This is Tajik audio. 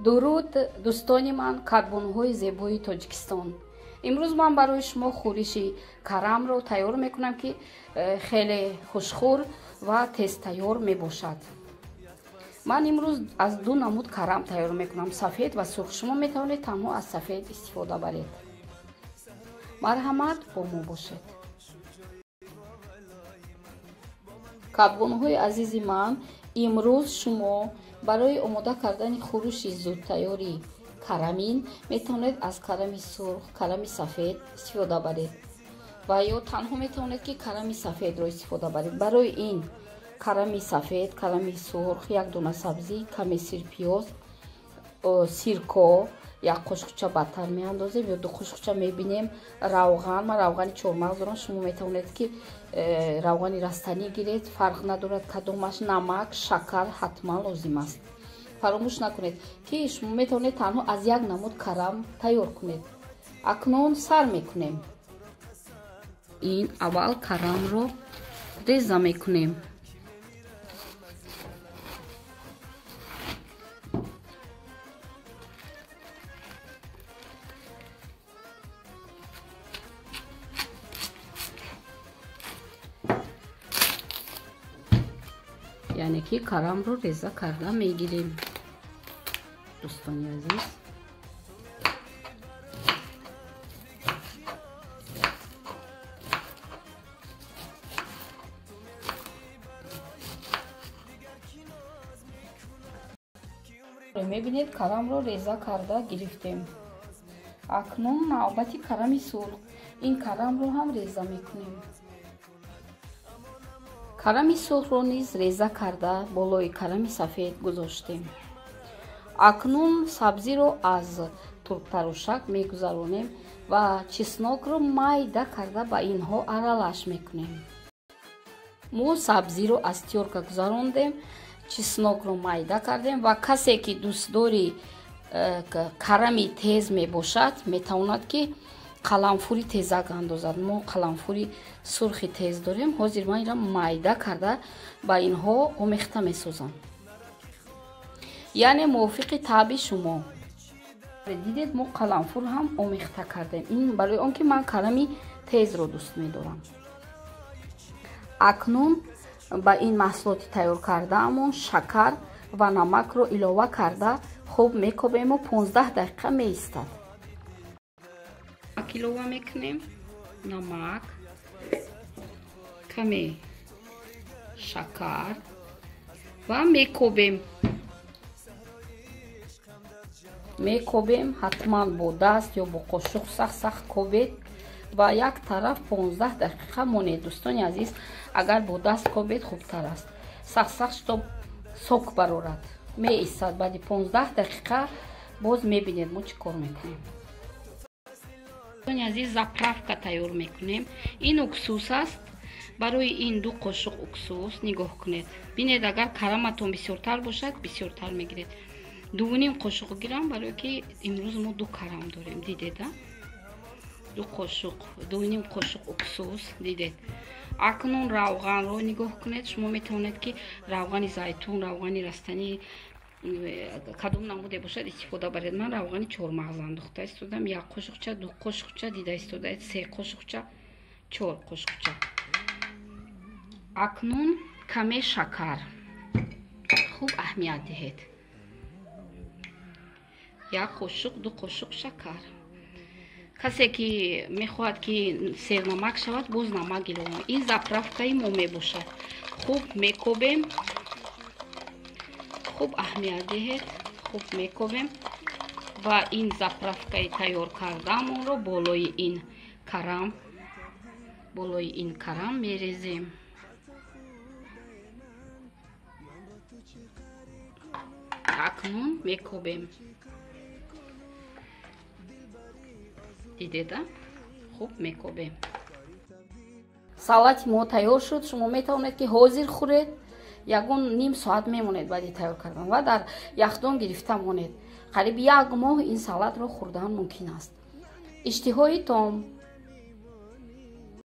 дуруд дӯстони ман, карбонҳои зебои Тоҷикистон. имрӯз ман барои шумо хӯриши карамро тайёр мекунам, ки хеле хушхӯр ва тезтайёр мебошад. ман имрӯз аз ду намуд карам тайёр мекунам, сафед ва сурх. шумо метавонед танҳо аз сафед истифода баред. марҳамат бо мо бошед. карбонҳои азизи ман, имрӯз шумо барои омода кардани хӯриши зудтайёри карамин метавонед аз карами сурх, карами сафед истифода баред ва ё танҳо метавонед ки карами сафедро истифода баред. барои ин карами сафед, карами сурх, як дона сабзӣ, каме сирпиёз, сирко, як қошуқча баттар меандозем ё ду қошуқча мебинем равған. ман равғани чормағз дорам, шумо метавонед ки равғани растанӣ гиред, фарқ надорад кадомаш. намак, шакар ҳатман лозим аст. фаромӯш накунед ки шумо метавонед танҳо аз як намуд карам тайёр кунед. акнун сар мекунем. ин аввал карамро реза мекунем. яъне ки карамро реза карда мегирем. дӯстони азиз, мебинед карамро реза карда гирифтем. акнун навбати карами сурх. ин карамро ҳам реза мекунем. карами сурхро низ реза карда болои карами сафед гузоштем. акнун сабзиро аз турктарушак мегузаронем ва чеснокро майда карда ба инҳо аралаш мекунем. мо сабзиро аз тёрка гузарондем, чеснокро майда кардем ва касе ки дӯстдори карами тез мебошад метавонад ки қаламфури тезак андозад. мо қаламфури сурхи тез дорем. ҳозир ман инро майда карда ба инҳо омехта месозам. яъне мувофиқи таъби шумо. дидед мо қаламфур ҳам омехта кардем. ин барои он ки ман карами тезро дӯст медорам. акнун ба ин маҳсулоти тайёр кардаамон шакар ва намакро илова карда хуб мекобему. 15 дақиқа меистад. илова мекунем, намак, каме шакар ва мекобем. ҳатман бо даст ё бо қошуқ сахт кобед ва як тараф 15 дақиқа монед. дӯстони азиз, агар бо даст кобед хубтар аст. сахт то сок барорад меистад. баъди 15 дақиқа боз мебинед мо чӣ кор мекунем. азиз, заправка тайёр мекунем. ин уксус аст. барои ин 2 қошуқ уксус нигоҳ кунед. бинед агар караматон бисёртар бошад бисёртар мегиред. 2 қошуқ гирам, барои ки имрӯз мо 2 карам дорем. дидеда? 2 қошуқ уксус. дидед? акнун равғанро нигоҳ кунед. шумо метавонед ки равғани зайтун, равғани растанӣ, кадом намуде бошад истифода баред. ман равғани чормағз андохта истодам. 1 қошуқча, 2 қошуқча дида истодаед, 3 қошуқча, 4 қошуқча. акнун каме шакар. хуб аҳамият диҳед. 1 қошуқ, 2 қошуқ шакар. касе ки мехоҳад ки сернамак шавад, боз намак илова. ин заправкаи мо мебошад. хуб мекобем. хуб аҳамият диҳед. хуб мекобем ва ин заправкаи тайёр кардаамонро болои ин карам мерезем. акнун мекобем. дидеда? хуб мекобем. салати мо тайёр шуд. шумо метавонед ки ҳозир хӯред. ягон ним соат мемонед баъди тайёр кардан ва дар яхдон гирифта монед. қариб 1 моҳ ин салатро хӯрдан мумкин аст. иштиҳоитон